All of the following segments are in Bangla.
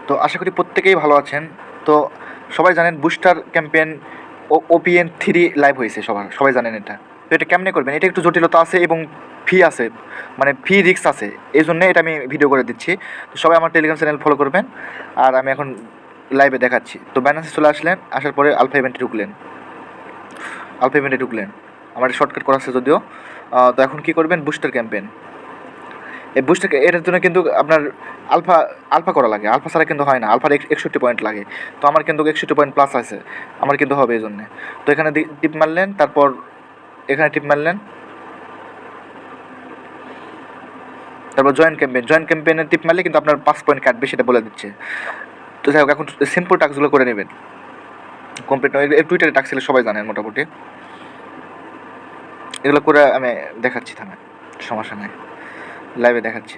তো আশা করি প্রত্যেকেই ভালো আছেন। তো সবাই জানেন বুস্টার ক্যাম্পেইন OPN3 লাইভ হয়েছে, সবাই জানেন এটা। তো এটা কেমনে করবেন, এটা একটু জটিলতা আছে এবং ফি আছে, মানে ফি রিস্ক আছে, এই জন্যে এটা আমি ভিডিও করে দিচ্ছি। তো সবাই আমার টেলিগ্রাম চ্যানেল ফলো করবেন। আর আমি এখন লাইভে দেখাচ্ছি। তো ব্যালেন্সে চলে আসলেন, আসার পরে আলফা ইভেন্টে ঢুকলেন। আমার শর্টকাট করা আছে যদিও। তো এখন কী করবেন, বুস্টার ক্যাম্পেইন। এই বুস্টার এটার জন্য কিন্তু আপনার আলফা আলফা করা লাগে, আলফা ছাড়া কিন্তু হয় না। আলফার 61 পয়েন্ট লাগে, তো আমার কিন্তু 61 পয়েন্ট প্লাস আছে, আমার কিন্তু হবে এই জন্যে। তো এখানে টিপ মারলেন, তারপর এখানে টিপ মারলেন, তারপর জয়েন ক্যাম্পেইনে টিপ মারলে কিন্তু আপনার 5 পয়েন্ট কাটবে, সেটা বলে দিচ্ছে। তো যাই হোক, এখন সিম্পল টাস্কগুলো করে নেবেন, কমপ্লিট নয়। টুইটারে টাস্ক ছিল, সবাই জানেন মোটামুটি। এগুলো করে আমি দেখাচ্ছি, থামেন, সমস্যা নেই, লাইভে দেখাচ্ছি।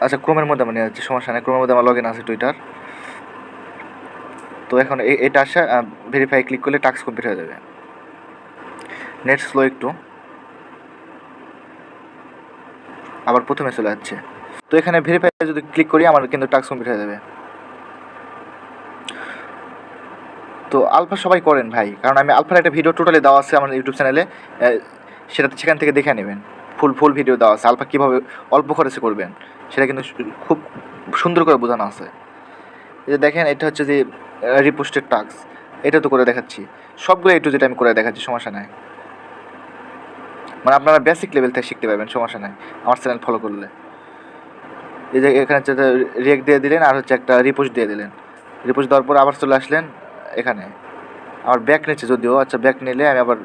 আচ্ছা, ক্রোমের মধ্যে আমার নিয়ে যাচ্ছি, সমস্যা নেই। ক্রোমের মধ্যে আমার লগ ইন আছে টুইটার। তো এখন এটা আসা ভেরিফাই ক্লিক করলে টাস্ক কমপ্লিট হয়ে যাবে। নেট স্লো একটু, আবার প্রথমে চলে যাচ্ছে। তো এখানে ভেরিফাই যদি ক্লিক করি, আমার কিন্তু টাস্ক কমপ্লিট হয়ে যাবে। তো আলফা সবাই করেন ভাই, কারণ আমি আলফার একটা ভিডিও টোটালি দেওয়া আছে আমার ইউটিউব চ্যানেলে, সেখান থেকে দেখে নেবেন। ফুল ভিডিও দেওয়া আছে, আলফা কীভাবে অল্প খরচে করবেন, সেটা কিন্তু খুব সুন্দর করে বোঝানো আছে। এই যে দেখেন, এটা হচ্ছে যে রিপোস্টেড টাস্ক, এটা তো করে দেখাচ্ছি। সবগুলো একটু যেটা আমি করে দেখাচ্ছি, সমস্যা নাই। মানে আপনারা বেসিক লেভেল থেকে শিখতে পারবেন, সমস্যা নাই আমার চ্যানেল ফলো করলে। এই যে এখানে হচ্ছে রিয়েক্ট দিয়ে দিলেন, আর হচ্ছে একটা রিপোস্ট দিয়ে দিলেন। রিপোস্ট দেওয়ার পর আবার চলে আসলেন এখানে। আমার ব্যাক নিচ্ছে যদিও, আচ্ছা ব্যাক নিলে আমি আবার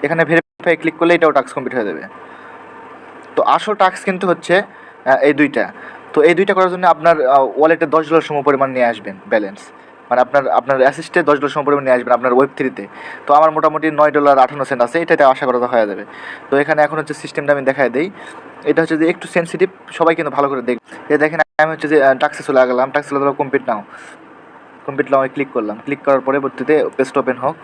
এখানে ভেরিফাই ক্লিক করলে এটাও টাস্ক কমপ্লিট হয়ে যাবে। তো আসল টাস্ক কিন্তু হচ্ছে এই দুইটা। তো এই দুইটা করার জন্য আপনার ওয়ালেটে $10 সম পরিমাণ নিয়ে আসবেন ব্যালেন্স, মানে আপনার অ্যাসিস্টে $10 সম পরিমাণ নিয়ে আসবেন আপনার ওয়েব3-তে। তো আমার মোটামুটি $9.58 আছে, এটাতে আশা করা হয়ে যাবে। তো এখানে এখন হচ্ছে সিস্টেমটা আমি দেখাই দিই। এটা হচ্ছে যে একটু সেন্সিটিভ, সবাই কিন্তু ভালো করে দেখবে। এই দেখেন, আমি হচ্ছে যে টাস্কে চলে গেলাম, টাস্ক চলে গেলাম, কমপ্লিট নাও আমি ক্লিক করলাম। ক্লিক করার পরবর্তীতে পেজটা ওপেন হোক।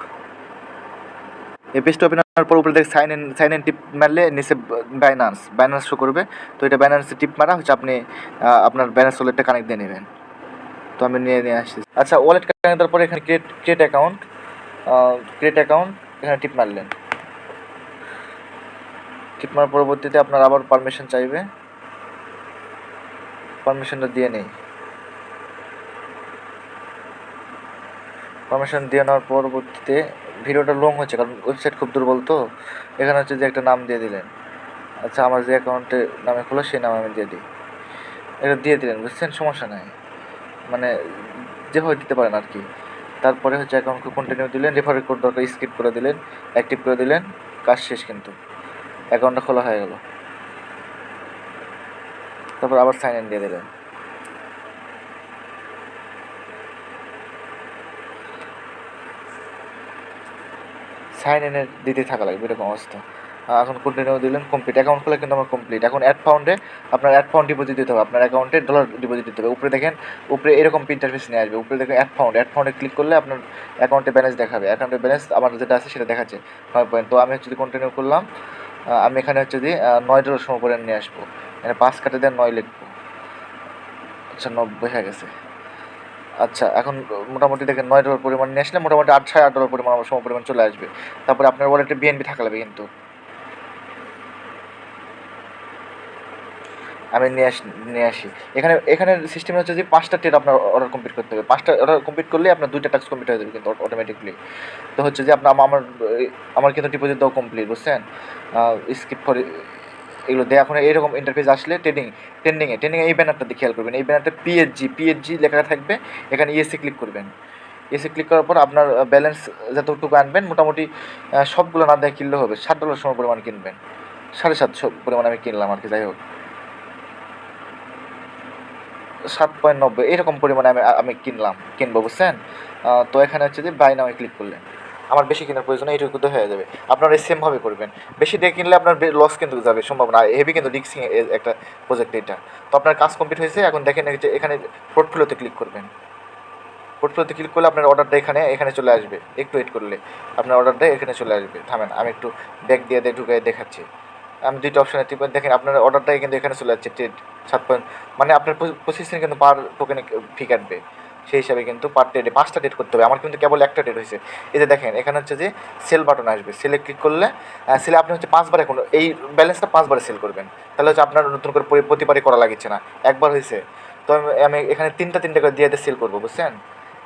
এই পেজটা ওপেন হওয়ার পর উপরে দেখে সাইন ইন টিপ মারলে নিচে বাইন্যান্স শো করবে। তো এটা বাইন্যান্সে টিপ মারা হচ্ছে, আপনি আপনার বাইন্যান্স ওয়ালেটটা কানেক্ট দিয়ে নেবেন। তো আমি নিয়ে আসছি। আচ্ছা, ওয়ালেট কানেক্ট দেওয়ার পরে এখানে ক্রিয়েট অ্যাকাউন্ট, এখানে টিপ মারলেন। টিপ মারার পরবর্তীতে আপনার আবার পারমিশন চাইবে, পারমিশনটা দিয়ে নেই। পারমিশন দিয়ে নেওয়ার পরবর্তীতে ভিডিওটা লং হচ্ছে, কারণ ওয়েবসাইট খুব দুর্বল। তো এখানে হচ্ছে যে একটা নাম দিয়ে দিলেন। আচ্ছা, আমার যে অ্যাকাউন্টে নামে খোলা সেই নাম আমি দিয়ে দিই, এটা দিয়ে দিলেন, বুঝছেন, সমস্যা নাই, মানে যেভাবে দিতে পারেন আর কি। তারপরে হচ্ছে অ্যাকাউন্টকে কন্টিনিউ দিলেন, রেফারেল কোড দরকার স্কিপ করে দিলেন, অ্যাক্টিভ করে দিলেন, কাজ শেষ, কিন্তু অ্যাকাউন্টটা খোলা হয়ে গেল। তারপর আবার সাইন ইন দিয়ে দিলেন। সাইন ইনের দিতে থাকা লাগবে, এরকম অবস্থা। এখন কন্টিনিউ দিলেন, কমপ্লিট। অ্যাকাউন্ট খোলা কিন্তু আমার কমপ্লিট। এখন আপনার অ্যাড ফাউন্ড ডিপোজিট দিতে হবে, আপনার অ্যাকাউন্টে $, ডিপোজিট দিতে হবে। উপরে দেখেন, উপরে এরকম ইন্টারফেস নিয়ে আসবে। উপরে দেখেন অ্যাড ফাউন্ডে ক্লিক করলে আপনার অ্যাকাউন্টে ব্যালেন্স দেখাবে। অ্যাকাউন্টে ব্যালেন্স আমার যেটা আছে সেটা দেখাচ্ছে 9 পয়েন্ট। তো আমি হচ্ছে কন্টিনিউ করলাম। আমি এখানে হচ্ছে যে $9 সম করে নিয়ে আসবো, মানে 5 কাটে দেন 9 লিখবো। আচ্ছা, 90 হয়ে গেছে। আচ্ছা, এখন মোটামুটি দেখেন $9 পরিমাণ নিয়ে আসলে মোটামুটি $8.5 পরিমাণ আমার সম পরিমাণ চলে আসবে। তারপরে আপনার ওয়ালেটে BNB থাকা লাগবে, কিন্তু আমি নিয়ে আসি। এখানে সিস্টেম হচ্ছে যে 5টা ট্রেড আপনার অর্ডার কমপ্লিট করতে হবে। 5টা অর্ডার কমপ্লিট করলে আপনার 2টা টাস্ক কমপ্লিট হয়ে যাবে কিন্তু অটোমেটিকলি। তো হচ্ছে যে আপনার আমার কিন্তু ডিপোজিট দেওয়া কমপ্লিট, বুঝছেন। স্কিপ করে এগুলো দিয়ে এখন এইরকম ইন্টারফেস আসলে ট্রেন্ডিংয়ে এই ব্যানারটা দিয়ে খেয়াল করবেন। এই ব্যানারটা পিএইচজি লেখা থাকবে, এখানে ইএসএ ক্লিক করবেন। ইএসএ ক্লিক করার পর আপনার ব্যালেন্স যতটুকু আনবেন, মোটামুটি সবগুলো না দিয়ে কিনলে হবে। $7 সম পরিমাণ কিনবেন, 750 পরিমাণ আমি কিনলাম আর কি। যাই হোক, 7.90 এরকম পরিমাণে আমি কিনবো, বুঝছেন। তো এখানে হচ্ছে যে বাই নামে ক্লিক করলেন। আমার বেশি কেনার প্রয়োজন, এইটুকু তো হয়ে যাবে। আপনারা সেমভাবে করবেন। বেশি দিয়ে কিনলে আপনার লস কিন্তু যাবে, সম্ভাবনা হেভি, কিন্তু রিস্কিং একটা প্রজেক্ট এটা। তো আপনার কাজ কমপ্লিট হয়েছে। এখন দেখেন যে এখানে পোর্টফোলিওতে ক্লিক করবেন। পোর্টফোলিওতে ক্লিক করলে আপনার অর্ডারটা এখানে চলে আসবে। একটু ওয়েট করলে আপনার অর্ডারটা এখানে চলে আসবে। থামেন, আমি একটু ব্যাক দিয়ে ঢুকে দেখাচ্ছি। আমি দুইটা অপশানে টিপে দেখেন আপনার অর্ডারটাই কিন্তু এখানে চলে যাচ্ছে ট্রেড 7 পয়েন্ট, মানে আপনার 25 সেন্ট কিন্তু পার টোকেনে ফি কাটবে। সেই হিসাবে কিন্তু পার ট্রেডে 5টা ট্রেড করতে হবে, আমার কিন্তু কেবল একটা ট্রেড হয়েছে। এই যে দেখেন এখানে হচ্ছে যে সেল বাটন আসবে, সেলে ক্লিক করলে সেলে আপনি হচ্ছে 5বার এখন এই ব্যালেন্সটা 5বারে সেল করবেন, তাহলে হচ্ছে আপনার নতুন করে প্রতিবারই করা লাগছে না, একবার হয়েছে। তো আমি এখানে তিনটা করে দিয়ে সেল করবো, বুঝছেন?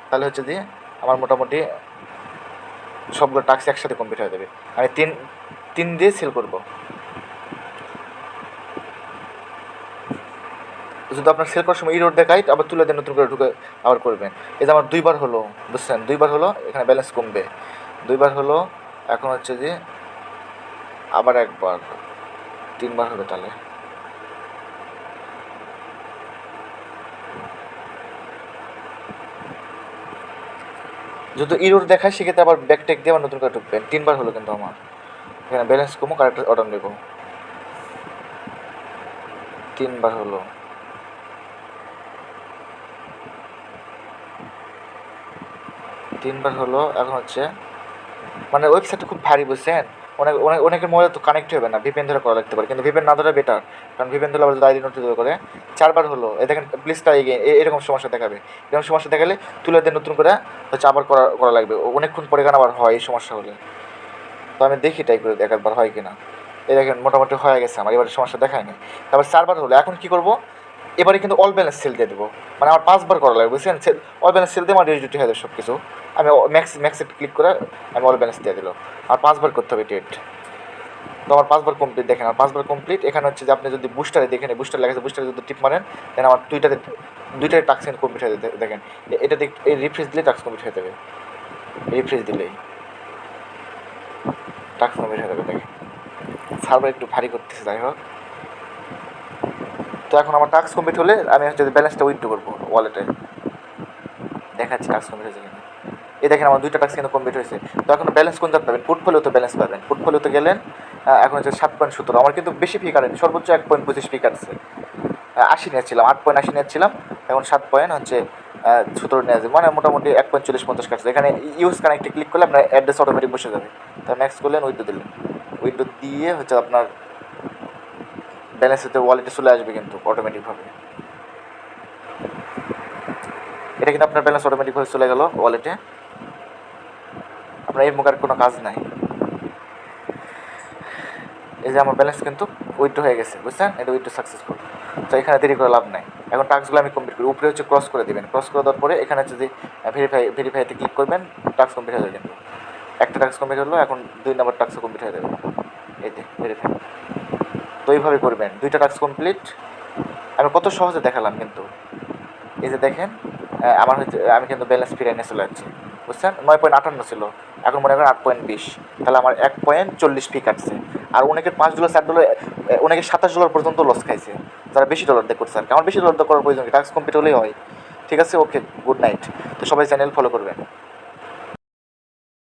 তাহলে হচ্ছে যে আমার মোটামুটি সবগুলো টাস্ক একসাথে কমপ্লিট হয়ে যাবে। আমি তিন দিয়ে সেল করবো। যদি আপনার সেল করার সময় ইরোড দেখায় আবার তুলে দিয়ে নতুন করে ঢুকে আবার করবেন। এই যে আমার 2বার হলো, বুঝছেন? 2বার হলো, এখানে ব্যালেন্স কমবে। 2বার হলো, এখন হচ্ছে যে আবার একবার 3বার হবে। তাহলে যদি ইরোড দেখায় সেক্ষেত্রে আবার ব্যাকটেক দিয়ে আবার নতুন করে ঢুকবেন। 3বার হলো কিন্তু আমার এখানে ব্যালেন্স কমুক আর একটা অর্ডার নেব। 3বার হলো, 3বার হলো। এখন হচ্ছে মানে ওয়েবসাইটটা খুব ভারী, বুঝছেন? অনেকের মোবাইলে তো কানেক্ট হবে না, ভিপিএন ধরে করা লাগতে পারে, কিন্তু ভিপিএন না ধরে বেটার, কারণ ভিপিএন ধরে আবার যদি আইডি নোট করে। 4বার হলো, এই দেখেন প্লিজটা এরকম সমস্যা দেখাবে। এরকম সমস্যা দেখালে তুলে দিয়ে নতুন করে হচ্ছে আবার করা লাগবে, অনেকক্ষণ পরে কেন আবার হয় এই সমস্যা হলে। তো আমি দেখি ট্রাই করে একবার হয় কিনা। এই দেখেন মোটামুটি হয়ে গেছে আমার, এবারে সমস্যা দেখায় না। তারপর 4বার হলো, এখন কী করবো? এবারে কিন্তু অল ব্যালেন্স সেল দিয়ে দেবো, মানে আমার 5বার করা লাগবে, বুঝছেন? অল ব্যালেন্স সেল দিয়ে আমার ডিউটি হয়ে যাবে সব কিছু। আমি ম্যাক্সে ক্লিক করে আমি অল ব্যালেন্স দিয়ে দিল। আর 5বার করতে হবে ট্রেড। তো আমার 5বার কমপ্লিট, দেখেন আমার 5বার কমপ্লিট। এখানে হচ্ছে যে আপনি যদি বুস্টারে দেখেন, বুস্টার লেগেছে, বুস্টারে যদি টিপ মারেন দেন আমার দুইটাতে টাস্ক কমপ্লিট হয়ে যাবে। দেখেন এটা এই রিফ্রেশ দিলে টাস্ক কমপ্লিট হয়ে যাবে, রিফ্রেশ দিলেই টাস্ক কমপ্লিট হয়ে যাবে। দেখেন সার্ভার একটু ভারী করতেছে, যাই হোক। তো এখন আমার টাস্ক কমপ্লিট হলে আমি হচ্ছে ব্যালেন্সটা উইথড্র করবো ওয়ালেটে। দেখাচ্ছি টাস্ক কমপ্লিট হয়েছে কিনা। এই দেখেন আমার 2টা টাস্ক কিন্তু কমপ্লিট হয়েছে। তো এখন ব্যালেন্স কোন পাবেন? পোর্টফোলিওতে ব্যালেন্স পাবেন। পোর্টফোলিওতে গেলেন, এখন হচ্ছে 7.17। আমার কিন্তু বেশি ফি কাটেনি, সর্বোচ্চ 1.25 ফি কাটছে। 80 নিয়েছিলাম, 8.80 নিয়েছিলাম, এখন 7 পয়েন্ট হচ্ছে 17 নিয়ে যাবে, মানে মোটামুটি 1.40-50 কাটছে। এখানে ইউজ কানেক্টে ক্লিক করলে আপনার অ্যাড্রেস অটোমেটিক বসে যাবে। তাই ম্যাক্স করলেন, উইথড্র দিলেন, উইথড্র দিয়ে হচ্ছে আপনার ব্যালেন্স হচ্ছে ওয়ালেটে চলে আসবে কিন্তু অটোমেটিকভাবে। এটা কিন্তু আপনার ব্যালেন্স অটোমেটিকভাবে চলে গেল ওয়ালেটে, আপনার এর মুখে আর কোনো কাজ নাই। এই যে আমার ব্যালেন্স কিন্তু উইথড্র হয়ে গেছে, বুঝছেন? এটা উইথড্র সাকসেসফুল। তো এখানে দেরি করে লাভ নাই। এখন টাস্কগুলো আমি কমপ্লিট করি। উপরে হচ্ছে ক্রস করে দেবেন, ক্রস করে দেওয়ার পরে এখানে হচ্ছে যে ভেরিফাইতে ক্লিক করবেন, টাস্ক কমপ্লিট হয়ে যাবে। কিন্তু একটা টাস্ক কমপ্লিট হলো, এখন 2 নম্বর টাস্কও কমপ্লিট হয়ে যাবে। এই যে ভেরিফাই। তো এইভাবে করবেন, 2টা টাস্ক কমপ্লিট। আমি কত সহজে দেখালাম কিন্তু। এই যে দেখেন আমার হচ্ছে আমি কিন্তু ব্যালেন্স ফিরে এনে চলে যাচ্ছি, বুঝছেন? 9.58 ছিল, এখন মনে করেন 8.20। তাহলে আমার 1.40 ফি কাটছে। আর অনেকের $5 $7, অনেকে $27 পর্যন্ত লস খাইছে, যারা বেশি ডলার দিয়ে করছে। আর আমার বেশি ডলার দিয়ে করার প্রয়োজন কি? টাস্ক কমপ্লিট হলেই হয়। ঠিক আছে, ওকে, গুড নাইট। তো সবাই চ্যানেল ফলো করবেন।